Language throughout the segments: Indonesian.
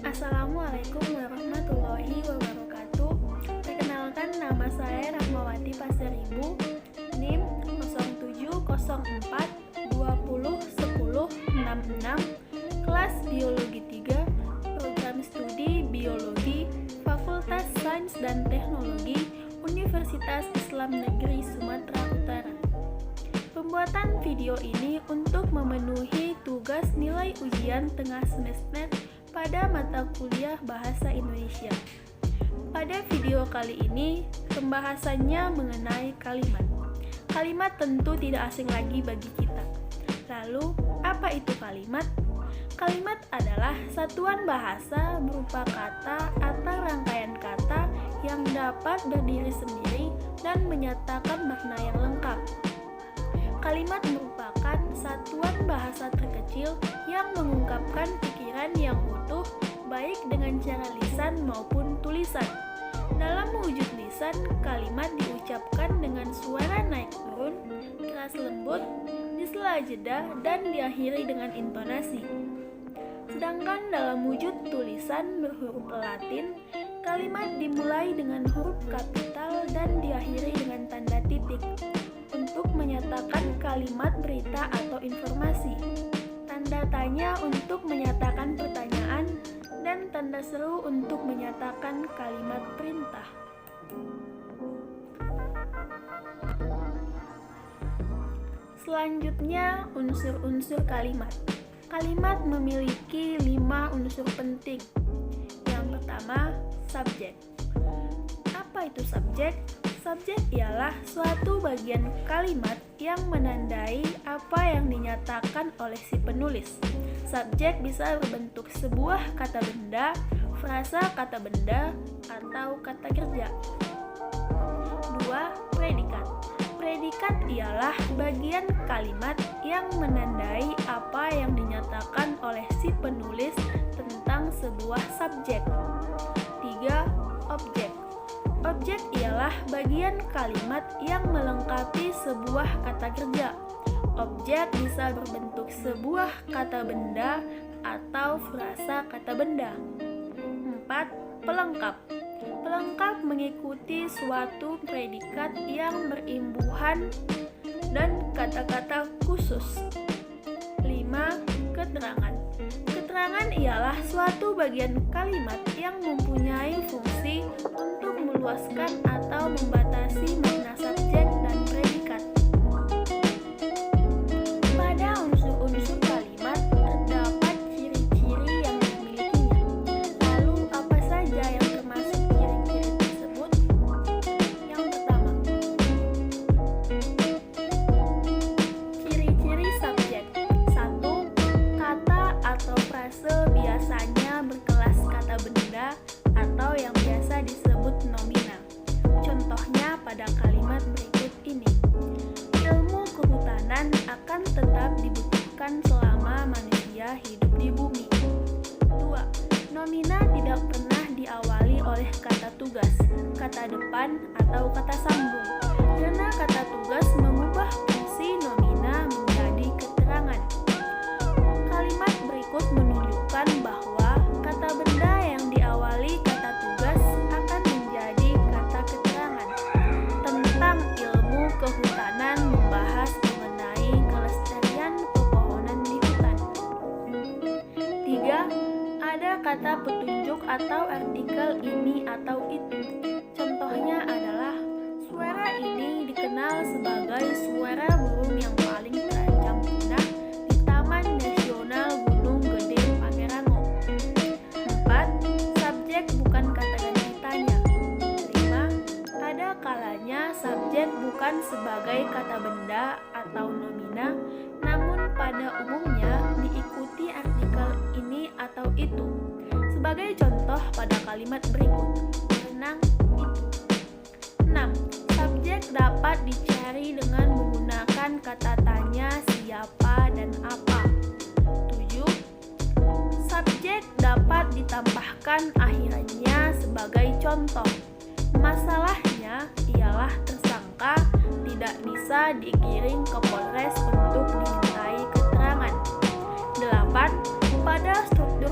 Assalamualaikum warahmatullahi wabarakatuh. Perkenalkan, nama saya Rahmawati Pasaribu, NIM 0704201066, kelas Biologi 3, Program Studi Biologi, Fakultas Sains dan Teknologi, Universitas Islam Negeri Sumatera Utara. Pembuatan video ini untuk memenuhi tugas nilai ujian tengah semester pada mata kuliah Bahasa Indonesia. Pada video kali ini, pembahasannya mengenai kalimat. Kalimat tentu tidak asing lagi bagi kita. Lalu, apa itu kalimat? Kalimat adalah satuan bahasa berupa kata atau rangkaian kata yang dapat berdiri sendiri dan menyatakan makna yang lengkap. Kalimat merupakan satuan bahasa terkecil yang mengungkapkan pikiran yang utuh, baik dengan cara lisan maupun tulisan. Dalam wujud lisan, kalimat diucapkan dengan suara naik turun, keras lembut, disela jeda, dan diakhiri dengan intonasi. Sedangkan dalam wujud tulisan berhuruf Latin, kalimat dimulai dengan huruf kapital dan diakhiri dengan tanda titik untuk menyatakan kalimat berita atau informasi, tanda tanya untuk menyatakan pertanyaan, dan tanda seru untuk menyatakan kalimat perintah. Selanjutnya, unsur-unsur kalimat. Kalimat memiliki 5 unsur penting. Yang pertama, subjek. Apa itu subjek? Subjek ialah suatu bagian kalimat yang menandai apa yang dinyatakan oleh si penulis. Subjek bisa berbentuk sebuah kata benda, frasa kata benda, atau kata kerja. 2. Predikat. Predikat ialah bagian kalimat yang menandai apa yang dinyatakan oleh si penulis tentang sebuah subjek. 3. Objek. Objek ialah bagian kalimat yang melengkapi sebuah kata kerja. Objek bisa berbentuk sebuah kata benda atau frasa kata benda. 4. Pelengkap. Pelengkap mengikuti suatu predikat yang berimbuhan dan kata-kata khusus. 5. Keterangan. Keterangan ialah suatu bagian kalimat yang mempunyai fungsi untuk meluaskan atau membatasi makna subjek dan predikat. Pada unsur-unsur kalimat terdapat ciri-ciri yang dimilikinya. Lalu, apa saja yang termasuk ciri-ciri tersebut? Yang pertama, ciri-ciri subjek. 1. Kata atau frase biasanya berkelas kata benda atau yang biasa disebut nomina. Contohnya pada kalimat berikut ini. Ilmu kehutanan akan tetap dibutuhkan selama manusia hidup di bumi. 2. Nomina tidak pernah diawali oleh kata tugas, kata depan, atau kata sambung, karena kata tugas mengubah fungsi nomina menjadi keterangan. Kalimat berikut menunjukkan bahwa kata benda yang diawali kata tugas akan menjadi kata keterangan. Tentang ilmu kehutanan membahas mengenai kelestarian pepohonan di hutan. 3. Ada kata petunjuk atau artikel ini atau itu. Contohnya adalah suara ini dikenal sebagai suara burung yang paling terancam punah di Taman Nasional Gunung Gede Pangrango. 4. Subjek bukan kata ganti tanya. 5. Ada kalanya subjek bukan sebagai kata benda atau nomina, namun pada umumnya diikuti artikel ini atau itu. Sebagai contoh pada kalimat berikut, berenang itu. 6. Subjek dapat dicari dengan menggunakan kata tanya siapa dan apa. 7. Subjek dapat ditambahkan akhirannya sebagai contoh. Masalahnya ialah tersangka tidak bisa digiring ke Polres untuk dimintai keterangan. 8. Pada struktur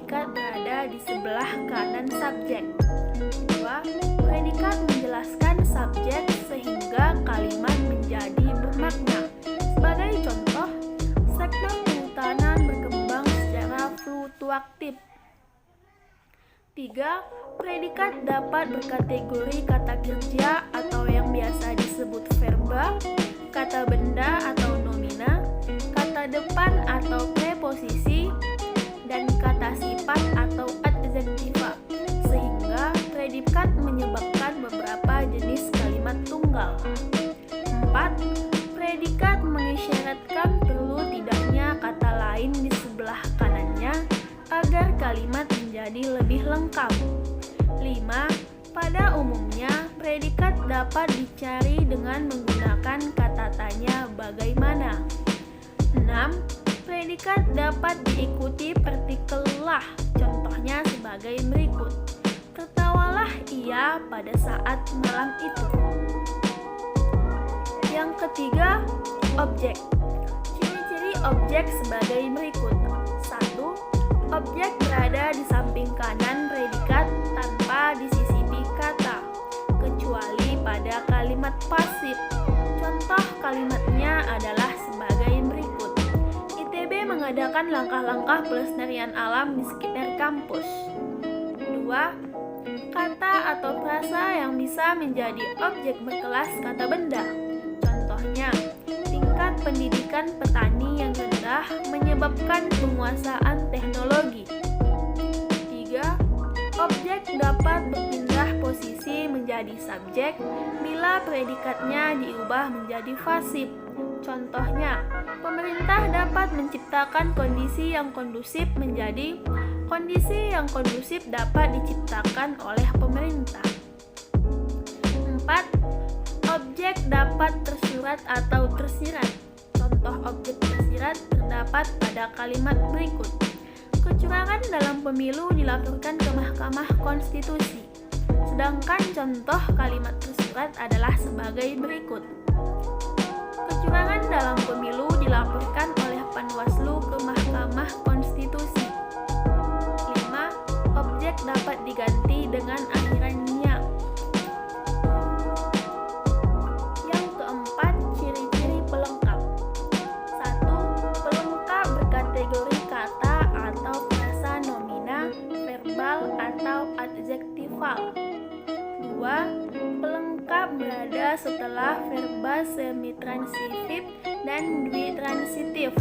predikat berada di sebelah kanan subjek. 2. Predikat menjelaskan subjek sehingga kalimat menjadi bermakna. Sebagai contoh, sektor kehutanan berkembang secara fluktuatif. 3. Predikat dapat berkategori kata kerja atau yang biasa disebut verba, kata benda atau nomina, kata depan atau preposisi, dan kata sifat atau adjektiva, sehingga predikat menyebabkan beberapa jenis kalimat tunggal. 4. Predikat mengisyaratkan perlu tidaknya kata lain di sebelah kanannya agar kalimat menjadi lebih lengkap. 5. Pada umumnya, predikat dapat dicari dengan menggunakan kata tanya bagaimana. 6. Predikat dapat diikuti partikel lah, contohnya sebagai berikut. Tertawalah ia pada saat malam itu. Yang ketiga, objek. Ciri-ciri objek sebagai berikut. 1. Objek berada di samping kanan predikat tanpa disisipi kata, kecuali pada kalimat pasif. Contoh kalimatnya adalah sebagai berikut. ITB mengadakan langkah-langkah pelestarian alam di sekitar kampus. 2. Kata atau frasa yang bisa menjadi objek berkelas kata benda. Contohnya, tingkat pendidikan petani yang rendah menyebabkan penguasaan teknologi. 3. Objek dapat berpindah posisi menjadi subjek bila predikatnya diubah menjadi pasif. Contohnya, pemerintah dapat menciptakan kondisi yang kondusif menjadi kondisi yang kondusif dapat diciptakan oleh pemerintah. 4. Objek dapat tersurat atau tersirat. Contoh objek tersirat terdapat pada kalimat berikut. Kecurangan dalam pemilu dilaporkan ke Mahkamah Konstitusi. Sedangkan contoh kalimat tersurat adalah sebagai berikut. Kecurangan dalam pemilu dilaporkan oleh Panwaslu ke Mahkamah Konstitusi. 5. Objek dapat diganti dengan akhiran nya. Yang keempat, ciri-ciri pelengkap. 1. Pelengkap berkategori kata atau frasa nomina, verbal atau adjektival. 2. Pelengkap berada setelah verba semitransitif dan dwitransitif.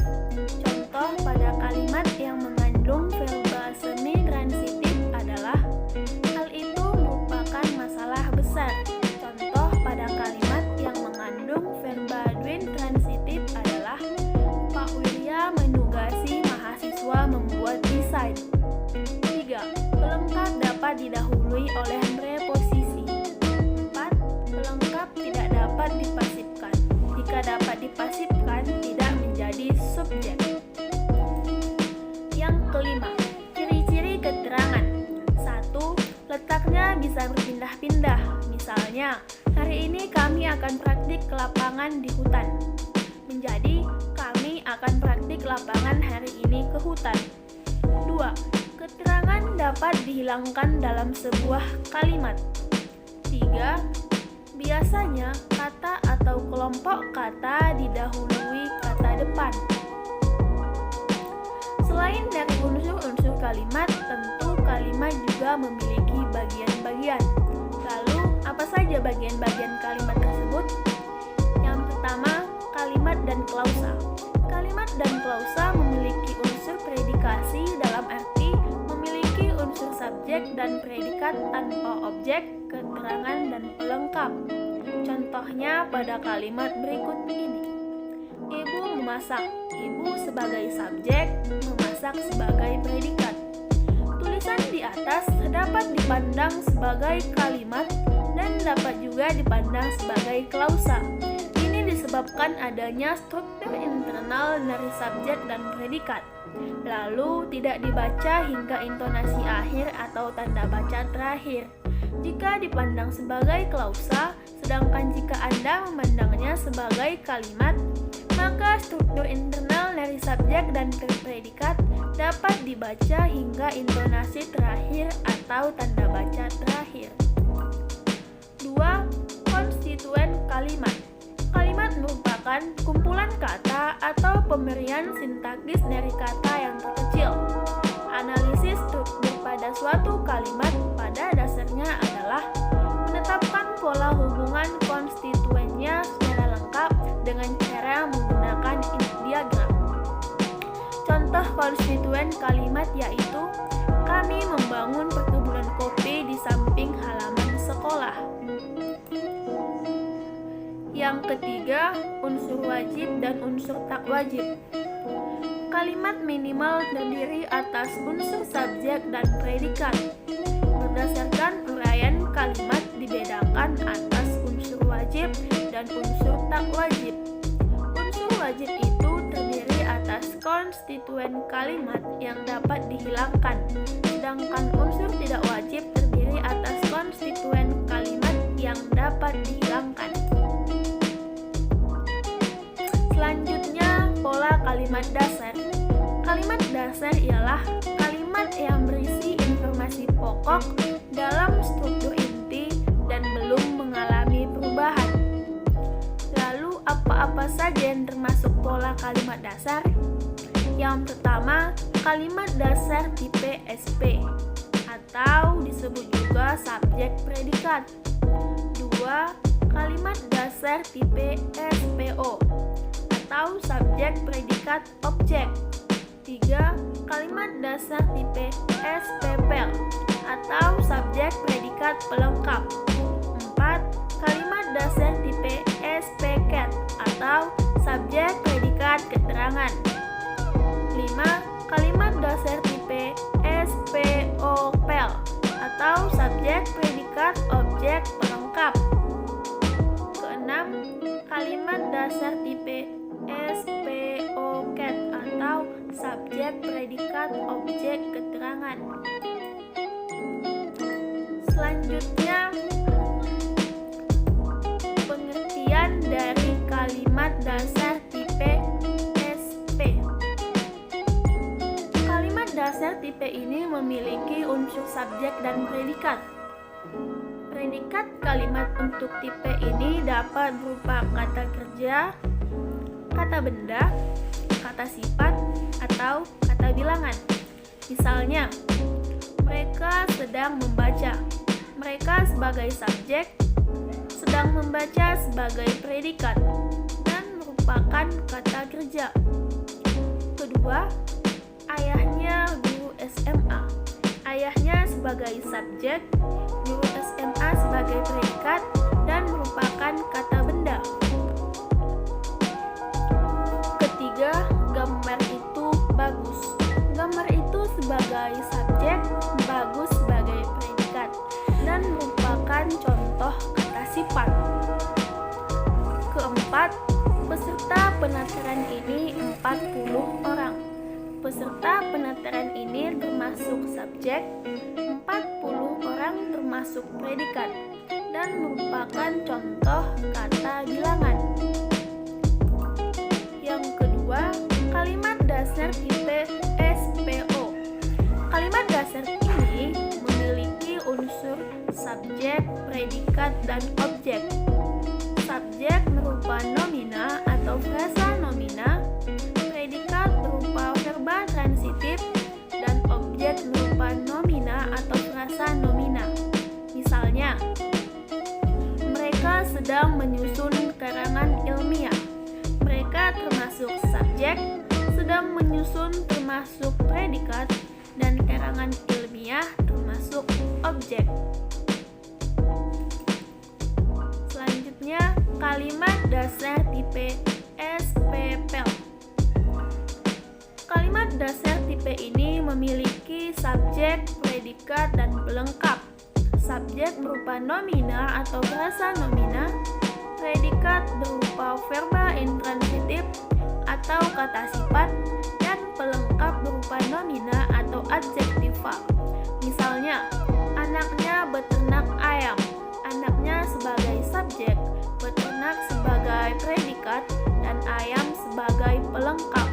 Contoh pada kalimat yang mengandung verba semitransitif adalah hal itu merupakan masalah besar. Contoh pada kalimat yang mengandung verba dwitransitif adalah Pak Wirya menugasi mahasiswa membuat desain. 3. Pelengkap dapat didahului oleh preposisi. 4. Pelengkap tidak dapat dipasifkan. Jika dapat dipasifkan, tidak menjadi subjek. Yang kelima, ciri-ciri keterangan. 1. Letaknya bisa berpindah-pindah. Misalnya, hari ini kami akan praktik ke lapangan di hutan. Menjadi, kami akan praktik lapangan hari ini ke hutan. 2. Keterangan dapat dihilangkan dalam sebuah kalimat. 3. Biasanya, kata atau kelompok kata didahului kata depan. Selain dari unsur-unsur kalimat, tentu kalimat juga memiliki bagian-bagian. Lalu, apa saja bagian-bagian kalimat tersebut? Yang pertama, kalimat dan klausa. Kalimat dan klausa memiliki unsur predikasi dalam arti memiliki unsur subjek dan predikat tanpa objek, keterangan, dan pelengkap. Contohnya pada kalimat berikut ini. Ibu memasak. Ibu sebagai subjek, memasak sebagai predikat. Tulisan di atas dapat dipandang sebagai kalimat dan dapat juga dipandang sebagai klausa. Ini disebabkan adanya struktur internal dari subjek dan predikat. Lalu tidak dibaca hingga intonasi akhir atau tanda baca terakhir. Jika dipandang sebagai klausa, sedangkan jika Anda memandangnya sebagai kalimat, maka struktur internal dari subjek dan predikat dapat dibaca hingga intonasi terakhir atau tanda baca terakhir. 2. Konstituen kalimat. Kalimat merupakan kumpulan kata atau pemberian sintaksis dari kata yang terkecil. Analisis struktur pada suatu kalimat pada dasarnya adalah menetapkan pola hubungan konstituennya secara lengkap dengan cara menggunakan diagram. Contoh konstituen kalimat yaitu, kami membangun perkebunan kopi di samping halaman sekolah. Yang ketiga, unsur wajib dan unsur tak wajib. Kalimat minimal terdiri atas unsur subjek dan predikat. Berdasarkan uraian kalimat dibedakan atas unsur wajib dan unsur tak wajib. Unsur wajib itu terdiri atas konstituen kalimat yang dapat dihilangkan, sedangkan unsur tidak wajib terdiri atas konstituen kalimat yang dapat dihilangkan. Selanjutnya, pola kalimat dasar. Kalimat dasar ialah kalimat yang berisi informasi pokok dalam struktur inti dan belum mengalami perubahan. Lalu, apa-apa saja yang termasuk pola kalimat dasar? Yang pertama, kalimat dasar tipe SP atau disebut juga subjek predikat. 2. Kalimat dasar tipe SPO atau subjek predikat objek. 3. Kalimat dasar tipe SPPL atau subjek predikat pelengkap. 4. Kalimat dasar tipe SPCAT atau subjek predikat keterangan. 5. Kalimat dasar tipe SPOPL atau subjek predikat objek pelengkap. Keenam, kalimat dasar tipe SPOCAT atau subjek predikat objek keterangan. Selanjutnya, pengertian dari kalimat dasar tipe SP. Kalimat dasar tipe ini memiliki unsur subjek dan predikat. Predikat kalimat untuk tipe ini dapat berupa kata kerja, kata benda, kata sifat, atau kata bilangan. Misalnya, mereka sedang membaca. Mereka sebagai subjek, sedang membaca sebagai predikat, dan merupakan kata kerja. Kedua, ayahnya guru SMA. Ayahnya sebagai subjek, guru SMA sebagai predikat, dan merupakan kata benda. Ketiga, gambar itu bagus. Gambar itu sebagai subjek, bagus sebagai predikat, dan merupakan contoh kata sifat. Keempat, peserta penataran ini 40 orang. Peserta penataran ini termasuk subjek, 40 orang termasuk predikat, dan merupakan contoh kata bilangan. Yang kedua, kalimat dasar tipe SPO. Kalimat dasar ini memiliki unsur subjek, predikat, dan objek. Subjek berupa nomina atau frasa nomina, predikat berupa verba transitif, dan objek berupa nomina atau frasa nomina. Misalnya, mereka sedang menyusun karangan ilmiah. Mereka termasuk subjek, sedang menyusun termasuk predikat, dan karangan ilmiah termasuk objek. Selanjutnya, kalimat dasar tipe SPPL. Kalimat dasar tipe ini memiliki subjek, predikat, dan pelengkap. Subjek berupa nomina atau frasa nomina, predikat berupa verba intransitif atau kata sifat, dan pelengkap berupa nomina atau adjektiva. Misalnya, anaknya beternak ayam. Anaknya sebagai subjek, beternak sebagai predikat, dan ayam sebagai pelengkap.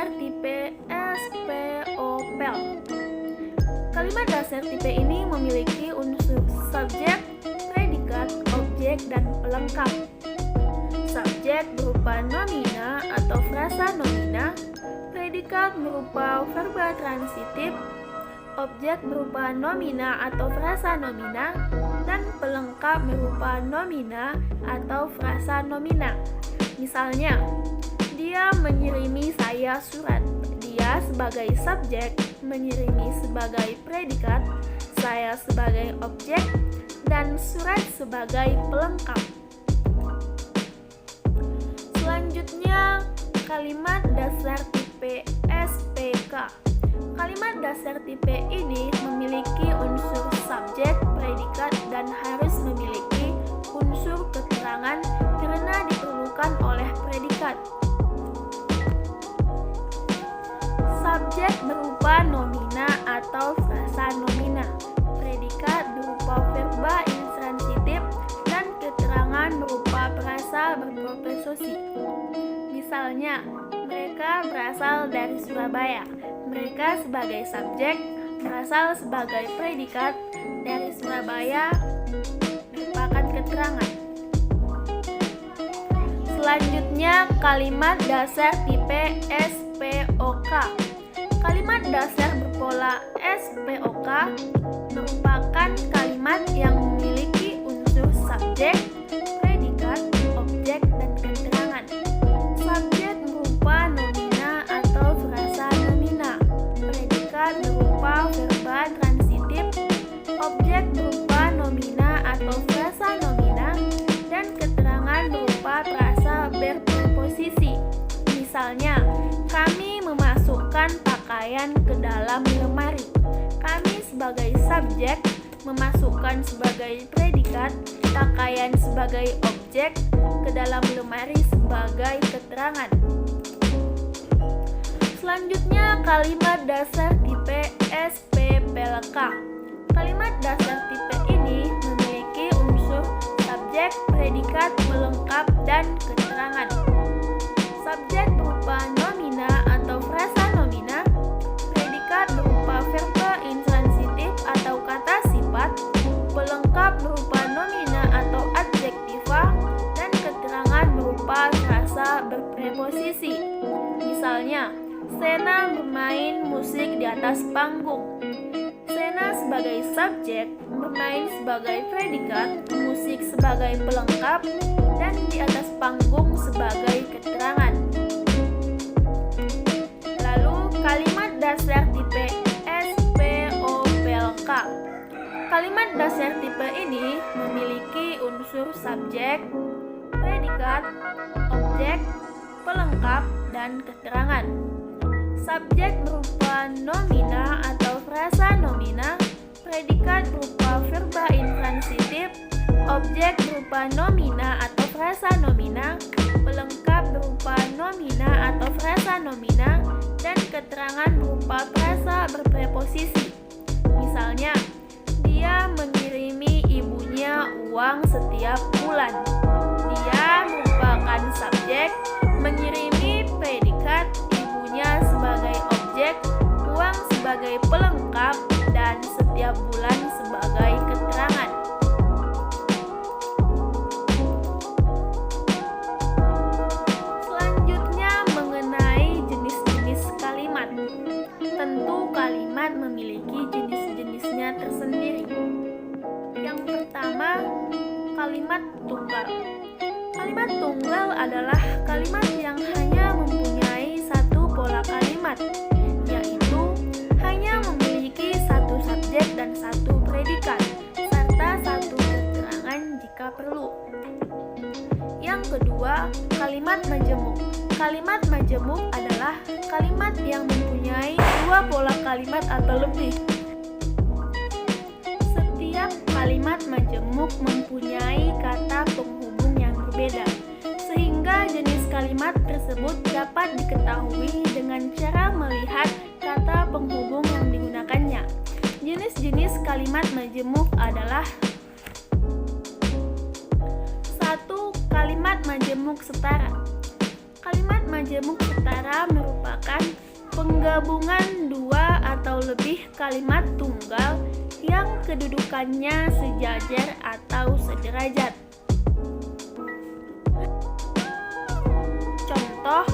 dasar tipe SPOPEL. Kalimat dasar tipe ini memiliki unsur subjek, predikat, objek, dan pelengkap. Subjek berupa nomina atau frasa nomina, predikat berupa verba transitif, objek berupa nomina atau frasa nomina, dan pelengkap berupa nomina atau frasa nomina. Misalnya, dia mengirimi saya surat. Dia sebagai subjek mengirimi sebagai predikat, saya sebagai objek, dan surat sebagai pelengkap. Selanjutnya, kalimat dasar tipe SPK. Kalimat dasar tipe ini memiliki unsur subjek, predikat, dan harus memiliki unsur keterangan karena diperlukan oleh predikat. Subjek berupa nomina atau frasa nomina, predikat berupa verba intransitif, dan keterangan berupa frasa berproposisi. Misalnya, mereka berasal dari Surabaya. Mereka sebagai subjek berasal sebagai predikat dari Surabaya merupakan keterangan. Selanjutnya, kalimat dasar tipe SPOK. Kalimat dasar berpola SPOK merupakan kalimat yang memiliki unsur subjek, predikat, objek, dan keterangan. Subjek berupa nomina atau frasa nomina, predikat berupa verba transitif, objek berupa nomina atau frasa nomina, dan keterangan berupa frasa berpreposisi. Misalnya, kami memasukkan pakaian ke dalam lemari. Kami sebagai subjek memasukkan sebagai predikat, pakaian sebagai objek ke dalam lemari sebagai keterangan. Selanjutnya, kalimat dasar tipe SPPLK. Kalimat dasar tipe ini memiliki unsur subjek, predikat, pelengkap, dan keterangan. Subjek berupa nomina atau frasa nomina, predikat berupa verba intransitif atau kata sifat, pelengkap berupa nomina atau adjektiva, dan keterangan berupa frasa berpreposisi. Misalnya, Sena bermain musik di atas panggung. Sena sebagai subjek bermain sebagai predikat, musik sebagai pelengkap, dan di atas panggung sebagai keterangan. Lalu, kalimat dasar tipe SPOPLK. Kalimat dasar tipe ini memiliki unsur subjek, predikat, objek, pelengkap, dan keterangan. Subjek berupa nomina atau frasa nomina, predikat berupa verba intransitif, objek berupa nomina atau frasa nomina, pelengkap berupa nomina atau frasa nomina, dan keterangan berupa frasa berpreposisi. Misalnya, dia mengirimi ibunya uang setiap bulan. Dia merupakan subjek, mengirimi predikat, ibunya sebagai objek, uang sebagai pelengkap, dan setiap bulan sebagai keterangan. Selanjutnya, mengenai jenis-jenis kalimat. Tentu kalimat memiliki jenis-jenisnya tersendiri. Yang pertama, kalimat tunggal. Kalimat tunggal adalah kalimat yang hanya mempunyai satu pola kalimat, yaitu hanya memiliki satu subjek dan satu predikat, serta satu keterangan jika perlu. Yang kedua, kalimat majemuk. Kalimat majemuk adalah kalimat yang mempunyai dua pola kalimat atau lebih. Setiap kalimat majemuk mempunyai kata penghubung yang berbeda, sehingga jenis kalimat tersebut dapat diketahui dengan cara melihat kata penghubung yang digunakannya. Jenis-jenis kalimat majemuk adalah: 1. Kalimat majemuk setara. Kalimat majemuk setara merupakan penggabungan dua atau lebih kalimat tunggal yang kedudukannya sejajar atau sederajat. Contoh,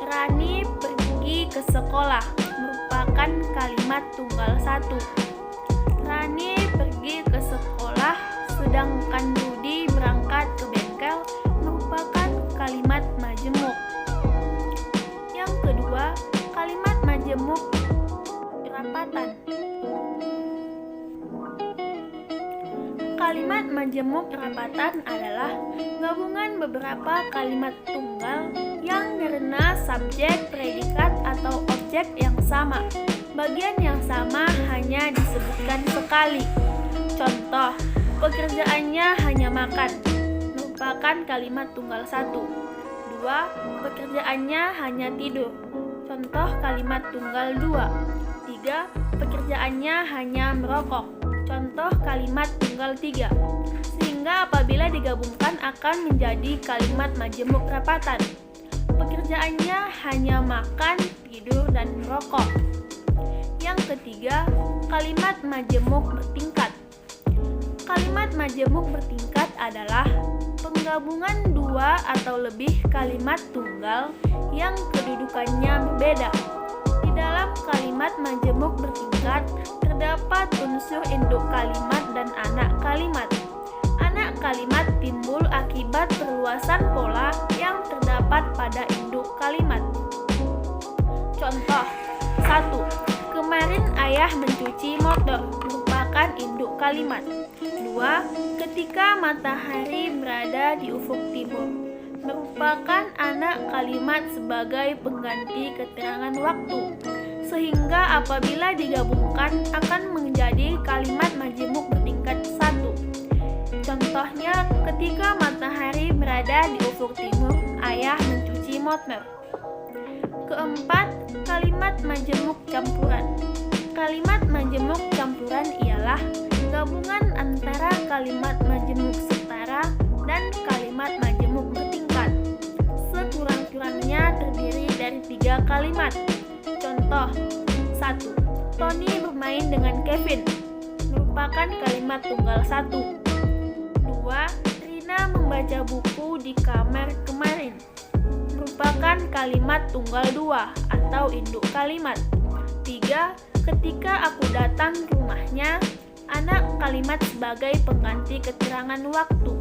Rani pergi ke sekolah merupakan kalimat tunggal satu. Rani pergi ke sekolah sedangkan Budi berangkat ke bengkel merupakan kalimat majemuk. Yang kedua, kalimat majemuk rapatan. Kalimat majemuk rapatan adalah gabungan beberapa kalimat tunggal yang karena subjek, predikat, atau objek yang sama. Bagian yang sama hanya disebutkan sekali. Contoh, pekerjaannya hanya makan merupakan kalimat tunggal satu. Dua, pekerjaannya hanya tidur. Contoh kalimat tunggal dua. Tiga, pekerjaannya hanya merokok. Contoh kalimat tunggal tiga. Sehingga apabila digabungkan akan menjadi kalimat majemuk rapatan. Pekerjaannya hanya makan, tidur, dan merokok. Yang ketiga, kalimat majemuk bertingkat. Kalimat majemuk bertingkat adalah penggabungan dua atau lebih kalimat tunggal yang kedudukannya berbeda. Di dalam kalimat majemuk bertingkat terdapat unsur induk kalimat dan anak kalimat. Anak kalimat timbul akibat perluasan pola yang terdapat pada induk kalimat. Contoh 1. Kemarin ayah mencuci motor merupakan induk kalimat. 2. Ketika matahari berada di ufuk timur merupakan anak kalimat sebagai pengganti keterangan waktu, sehingga apabila digabungkan akan menjadi kalimat majemuk bertingkat 1. Contohnya, ketika matahari berada di ufuk timur, ayah mencuci motor. Keempat, kalimat majemuk campuran. Kalimat majemuk campuran ialah gabungan antara kalimat majemuk setara dan kalimat majemuk bertingkat. Sekurang-kurangnya terdiri dari 3 kalimat. Contoh 1. Tony bermain dengan Kevin merupakan kalimat tunggal 1. 2. Rina membaca buku di kamar kemarin merupakan kalimat tunggal 2 atau induk kalimat. 3. Ketika aku datang ke rumahnya, anak kalimat sebagai pengganti keterangan waktu,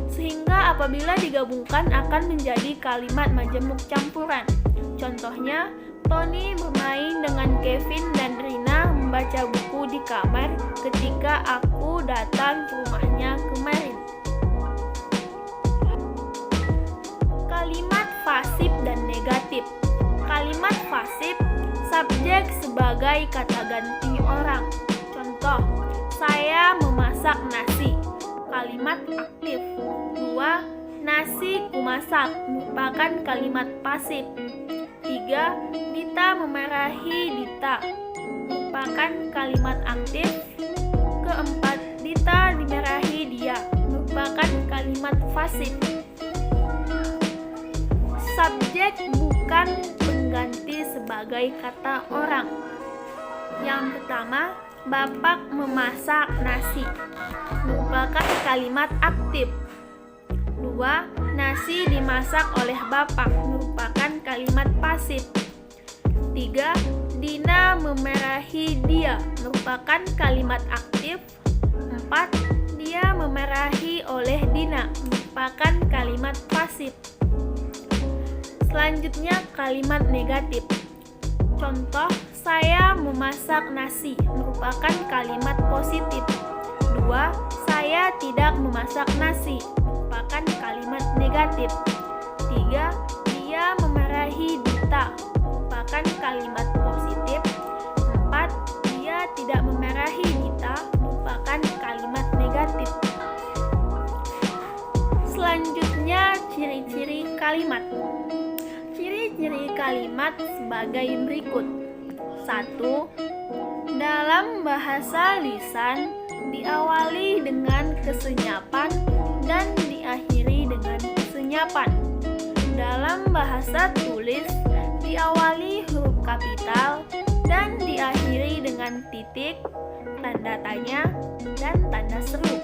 sehingga apabila digabungkan akan menjadi kalimat majemuk campuran. Contohnya, Tony bermain dengan Kevin dan Rina membaca buku di kamar ketika aku datang ke rumahnya kemarin. Kalimat pasif dan negatif. Kalimat pasif, subjek sebagai kata ganti orang. Contoh, saya memasak nasi, kalimat aktif. 2. Nasi kumasak merupakan kalimat pasif. 3. Dita memarahi Dita merupakan kalimat aktif. Keempat, Dita dimarahi dia merupakan kalimat pasif. Subjek bukan pengganti sebagai kata orang. Yang pertama, Bapak memasak nasi merupakan kalimat aktif. 2. Nasi dimasak oleh Bapak merupakan kalimat pasif. 3. Dina memarahi dia merupakan kalimat aktif. 4. Dia memarahi oleh Dina merupakan kalimat pasif. Selanjutnya kalimat negatif. Contoh, saya memasak nasi merupakan kalimat positif. 2. Saya tidak memasak nasi merupakan kalimat negatif. 3. Dia memarahi Dita merupakan kalimat positif. 4. Dia tidak memarahi Dita merupakan kalimat negatif. Selanjutnya ciri-ciri kalimat. Ciri-ciri kalimat sebagai berikut. 1. Dalam bahasa lisan diawali dengan kesenyapan dan diakhiri dengan kesenyapan. dalam bahasa tulis diawali huruf kapital dan diakhiri dengan titik, tanda tanya, dan tanda seru.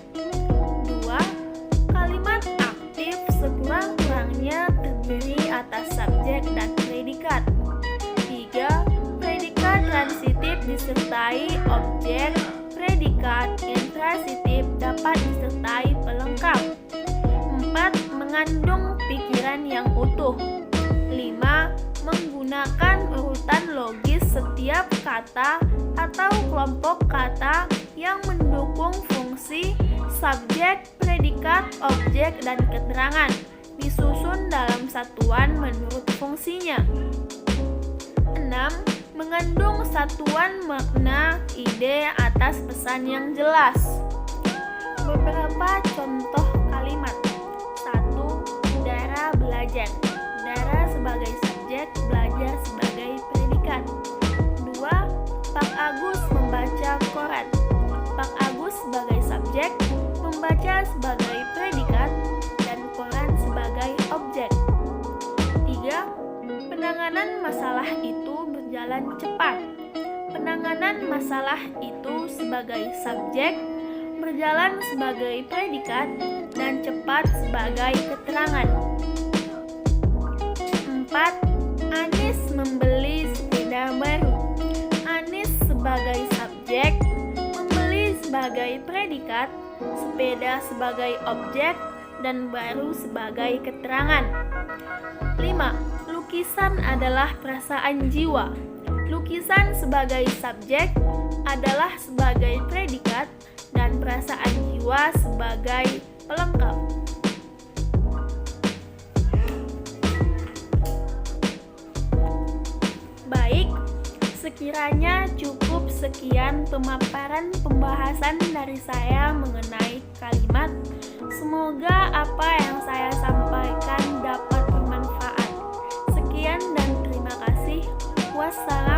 2. Kalimat aktif sekurang-kurangnya terdiri atas subjek dan predikat. 3. Predikat transitif disertai objek, predikat intransitif dapat disertai pelengkap. 4. Mengandung pikiran yang utuh. 5. Menggunakan urutan logis setiap kata atau kelompok kata yang mendukung fungsi subjek, predikat, objek, dan keterangan, disusun dalam satuan menurut fungsinya. 6. Mengandung satuan makna, ide atas pesan yang jelas. Beberapa contoh kalimat. 1. Dara belajar. Dara sebagai subjek, belajar sebagai predikat. 2. Pak Agus membaca koran. Pak Agus sebagai subjek, membaca sebagai predikat, dan koran sebagai objek. 3. Penanganan masalah itu berjalan cepat. Penanganan masalah itu sebagai subjek, berjalan sebagai predikat, dan cepat sebagai keterangan. 4. Anis membeli sepeda baru. Anis sebagai subjek, membeli sebagai predikat, sepeda sebagai objek, dan baru sebagai keterangan. 5. Lukisan adalah perasaan jiwa. Lukisan sebagai subjek, adalah sebagai predikat, dan perasaan jiwa sebagai pelengkap. Baik, sekiranya cukup sekian pemaparan pembahasan dari saya mengenai kalimat. Semoga apa yang saya sampaikan dapat bermanfaat. Sekian dan terima kasih. Wassalam.